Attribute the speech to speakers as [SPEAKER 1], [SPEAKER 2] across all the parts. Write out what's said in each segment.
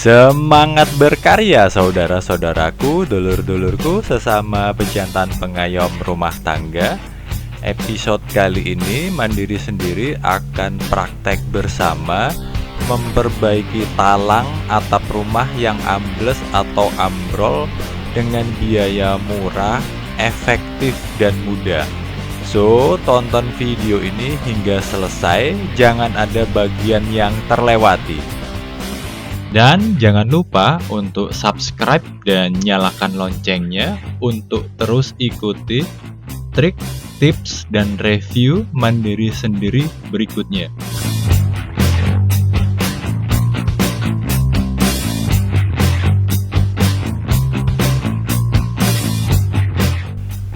[SPEAKER 1] Semangat berkarya saudara-saudaraku, dulur-dulurku sesama pejantan pengayom rumah tangga. Episode kali ini Mandiri Sendiri akan praktek bersama memperbaiki talang atap rumah yang ambles atau ambrol dengan biaya murah, efektif dan mudah. So, tonton video ini hingga selesai, jangan ada bagian yang terlewati. Dan jangan lupa untuk subscribe dan nyalakan loncengnya untuk terus ikuti trik, tips, dan review Mandiri Sendiri berikutnya.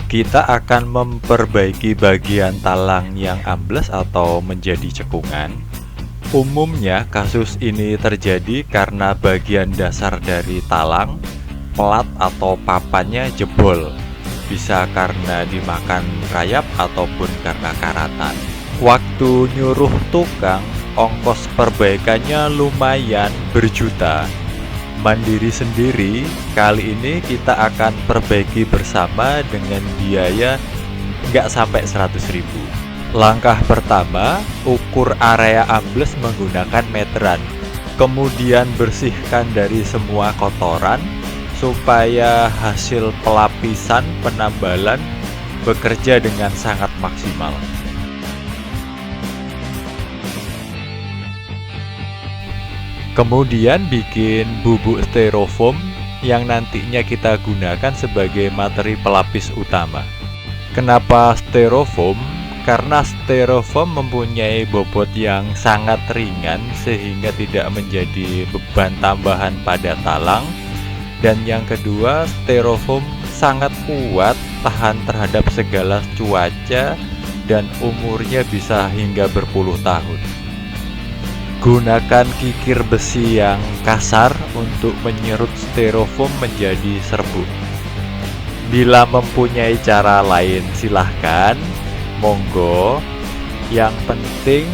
[SPEAKER 1] Kita akan memperbaiki bagian talang yang ambles atau menjadi cekungan. Umumnya kasus ini terjadi karena bagian dasar dari talang, pelat atau papannya jebol. Bisa karena dimakan rayap ataupun karena karatan. Waktu nyuruh tukang, ongkos perbaikannya lumayan berjuta. Mandiri Sendiri, kali ini kita akan perbaiki bersama dengan biaya nggak sampai 100.000. Langkah pertama, ukur area ambles menggunakan meteran. Kemudian bersihkan dari semua kotoran supaya hasil pelapisan penambalan bekerja dengan sangat maksimal. Kemudian bikin bubuk styrofoam yang nantinya kita gunakan sebagai materi pelapis utama. Kenapa styrofoam? Karena styrofoam mempunyai bobot yang sangat ringan sehingga tidak menjadi beban tambahan pada talang. Dan yang kedua, styrofoam sangat kuat, tahan terhadap segala cuaca, dan umurnya bisa hingga berpuluh tahun. Gunakan kikir besi yang kasar untuk menyerut styrofoam menjadi serbuk. Bila mempunyai cara lain silahkan, monggo. Yang penting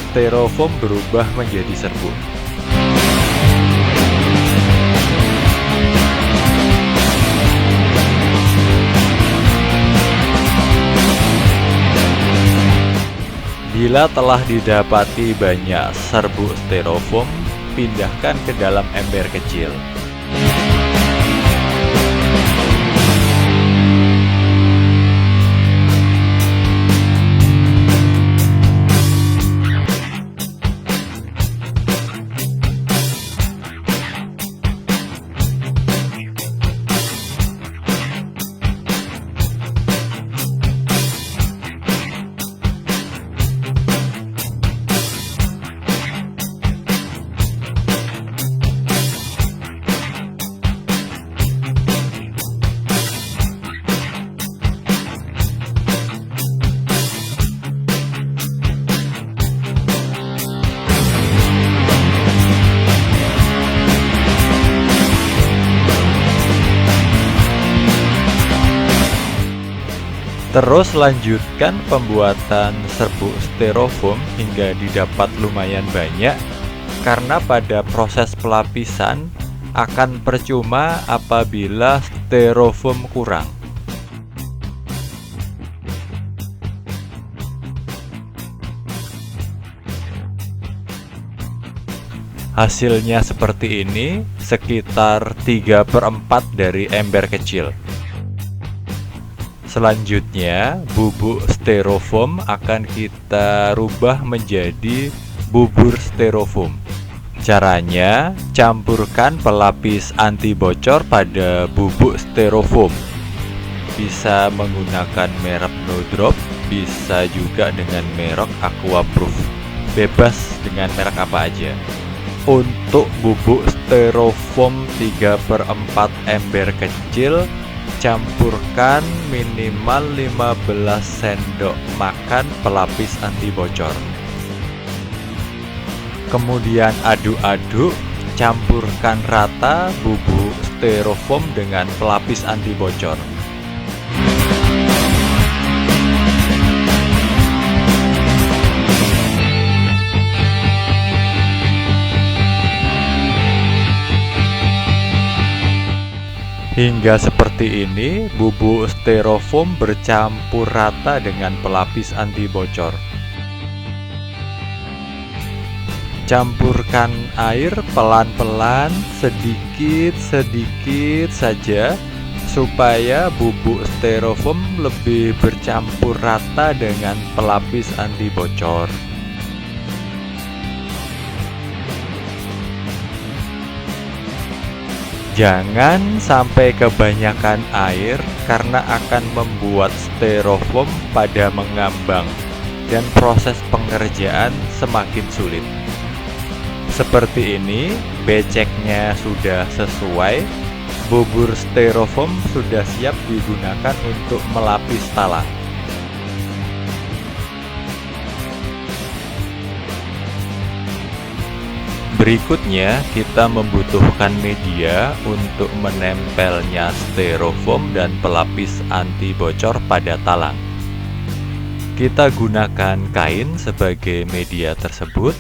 [SPEAKER 1] styrofoam berubah menjadi serbuk. Bila telah didapati banyak serbuk styrofoam, pindahkan ke dalam ember kecil. Terus lanjutkan pembuatan serbuk styrofoam hingga didapat lumayan banyak, karena pada proses pelapisan akan percuma apabila styrofoam kurang. Hasilnya seperti ini, sekitar 3/4 dari ember kecil. Selanjutnya, bubuk styrofoam akan kita rubah menjadi bubur styrofoam. Caranya, campurkan pelapis anti bocor pada bubuk styrofoam. Bisa menggunakan merek No Drop, bisa juga dengan merek Aquaproof. Bebas dengan merek apa aja. Untuk bubuk styrofoam 3/4 ember kecil, campurkan minimal 15 sendok makan pelapis anti bocor. Kemudian aduk-aduk, campurkan rata bubuk styrofoam dengan pelapis anti bocor. Hingga seperti ini, bubuk styrofoam bercampur rata dengan pelapis anti bocor. Campurkan air pelan-pelan, sedikit-sedikit saja, supaya bubuk styrofoam lebih bercampur rata dengan pelapis anti bocor. Jangan sampai kebanyakan air karena akan membuat styrofoam pada mengambang dan proses pengerjaan semakin sulit. Seperti ini, beceknya sudah sesuai, bubur styrofoam sudah siap digunakan untuk melapis talang. Berikutnya, kita membutuhkan media untuk menempelnya styrofoam dan pelapis anti bocor pada talang. Kita gunakan kain sebagai media tersebut.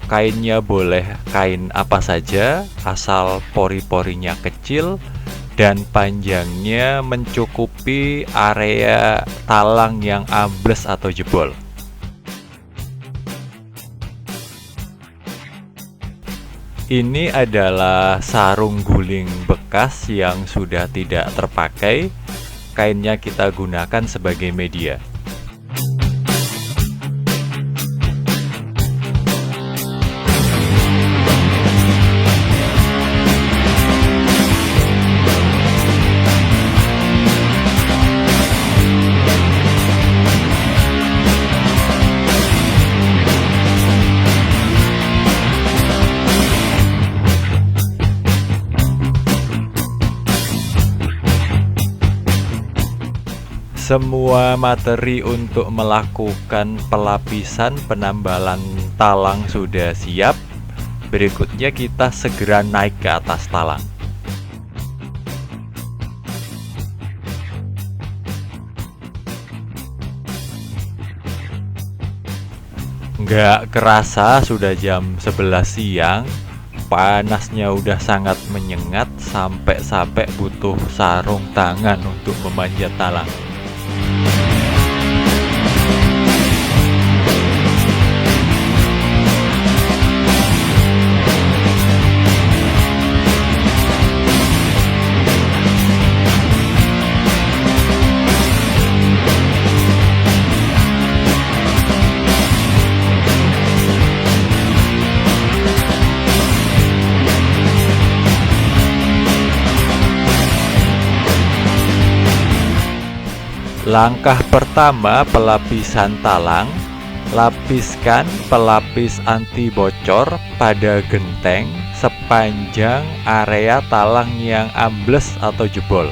[SPEAKER 1] Kainnya boleh kain apa saja, asal pori-porinya kecil dan panjangnya mencukupi area talang yang ambles atau jebol. Ini adalah sarung guling bekas yang sudah tidak terpakai. Kainnya kita gunakan sebagai media. Semua materi untuk melakukan pelapisan penambalan talang sudah siap. Berikutnya kita segera naik ke atas talang. Nggak kerasa sudah jam 11 siang. Panasnya udah sangat menyengat sampai butuh sarung tangan untuk memanjat talang. Langkah pertama pelapisan talang, lapiskan pelapis anti bocor pada genteng sepanjang area talang yang ambles atau jebol.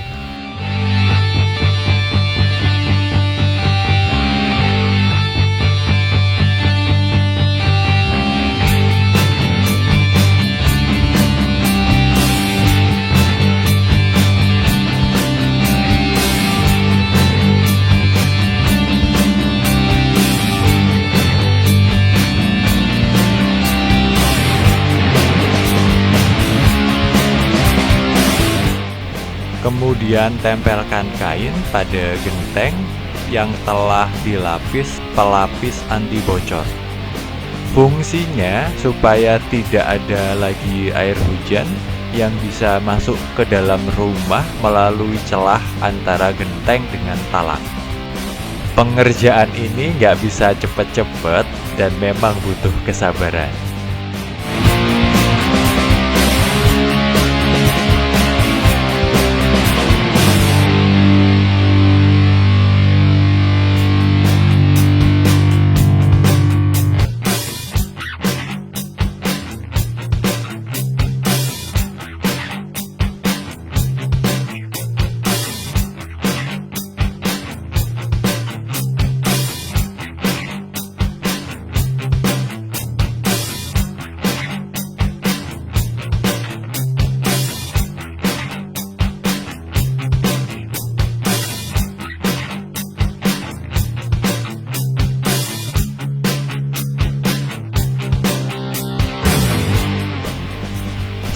[SPEAKER 1] Kemudian tempelkan kain pada genteng yang telah dilapis pelapis anti bocor. Fungsinya supaya tidak ada lagi air hujan yang bisa masuk ke dalam rumah melalui celah antara genteng dengan talang. Pengerjaan ini nggak bisa cepet-cepet dan memang butuh kesabaran.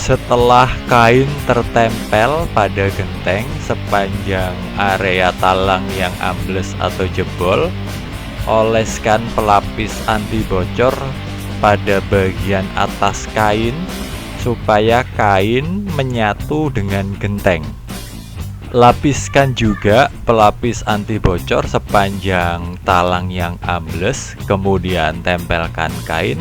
[SPEAKER 1] Setelah kain tertempel pada genteng sepanjang area talang yang ambles atau jebol, oleskan pelapis anti bocor pada bagian atas kain supaya kain menyatu dengan genteng. Lapiskan juga pelapis anti bocor sepanjang talang yang ambles, kemudian tempelkan kain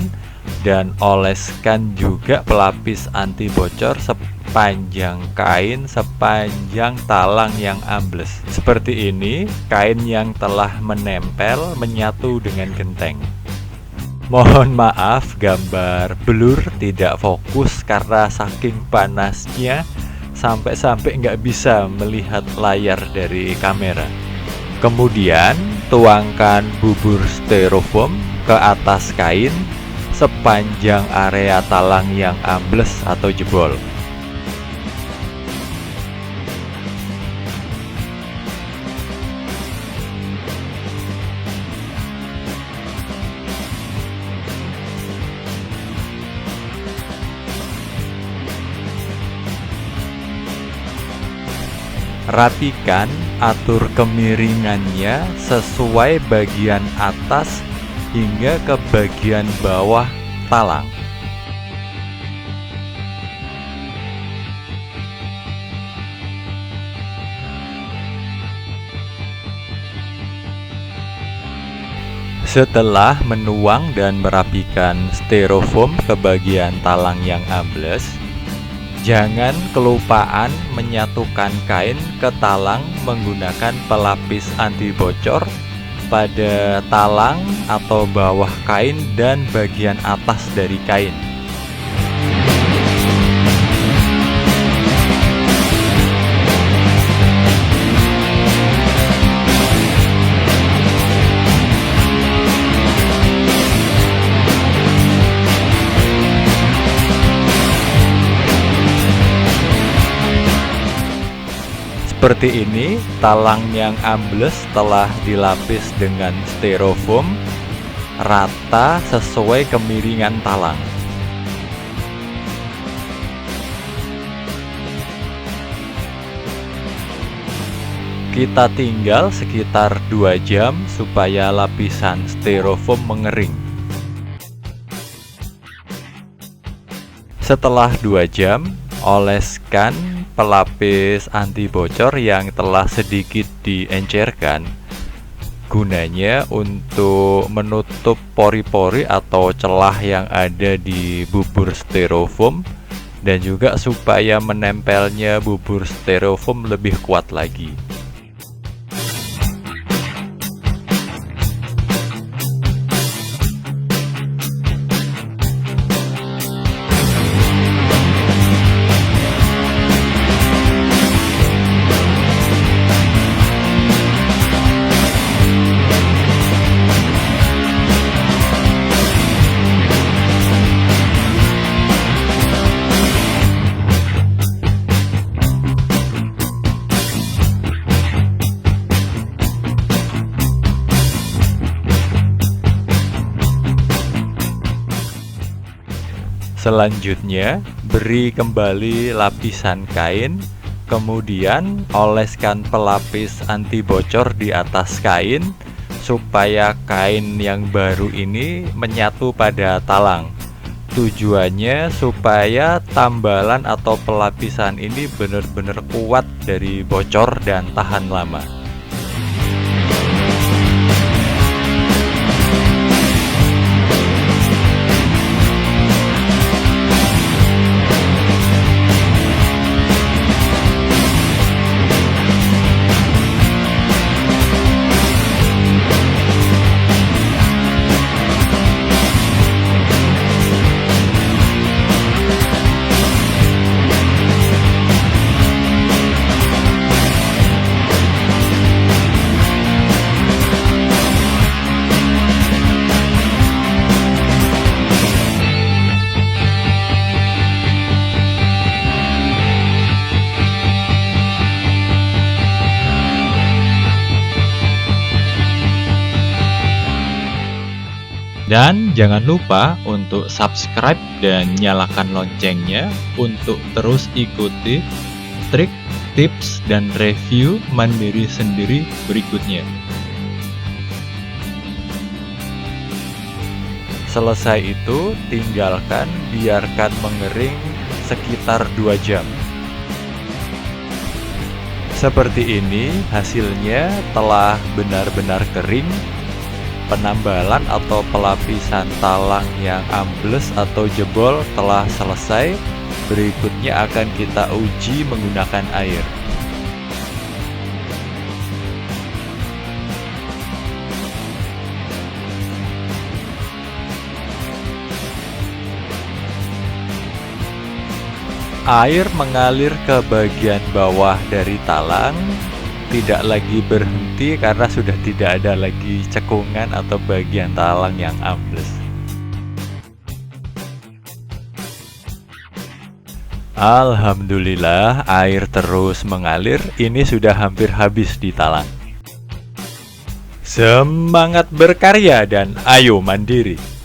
[SPEAKER 1] dan oleskan juga pelapis anti bocor sepanjang kain sepanjang talang yang ambles. Seperti ini, kain yang telah menempel menyatu dengan genteng. Mohon maaf, gambar blur tidak fokus karena saking panasnya sampai-sampai nggak bisa melihat layar dari kamera. Kemudian tuangkan bubur styrofoam ke atas kain sepanjang area talang yang ambles atau jebol. Rapikan, atur kemiringannya sesuai bagian atas hingga ke bagian bawah talang. Setelah menuang dan merapikan styrofoam ke bagian talang yang ambles, jangan kelupaan menyatukan kain ke talang menggunakan pelapis anti bocor pada talang atau bawah kain dan bagian atas dari kain. Seperti ini, talang yang ambles telah dilapis dengan styrofoam rata sesuai kemiringan talang. Kita tinggal sekitar 2 jam supaya lapisan styrofoam mengering. Setelah 2 jam, oleskan pelapis anti bocor yang telah sedikit diencerkan, gunanya untuk menutup pori-pori atau celah yang ada di bubur styrofoam dan juga supaya menempelnya bubur styrofoam lebih kuat lagi. Selanjutnya, beri kembali lapisan kain, kemudian oleskan pelapis anti bocor di atas kain supaya kain yang baru ini menyatu pada talang. Tujuannya supaya tambalan atau pelapisan ini benar-benar kuat dari bocor dan tahan lama. Dan jangan lupa untuk subscribe dan nyalakan loncengnya untuk terus ikuti trik, tips, dan review mandiri sendiri berikutnya. Selesai itu, tinggalkan, biarkan mengering sekitar 2 jam. Seperti ini, hasilnya telah benar-benar kering. Penambalan atau pelapisan talang yang ambles atau jebol telah selesai. Berikutnya akan kita uji menggunakan air. Air mengalir ke bagian bawah dari talang, tidak lagi berhenti karena sudah tidak ada lagi cekungan atau bagian talang yang ambles. Alhamdulillah, air terus mengalir. Ini sudah hampir habis di talang. Semangat berkarya dan ayo mandiri!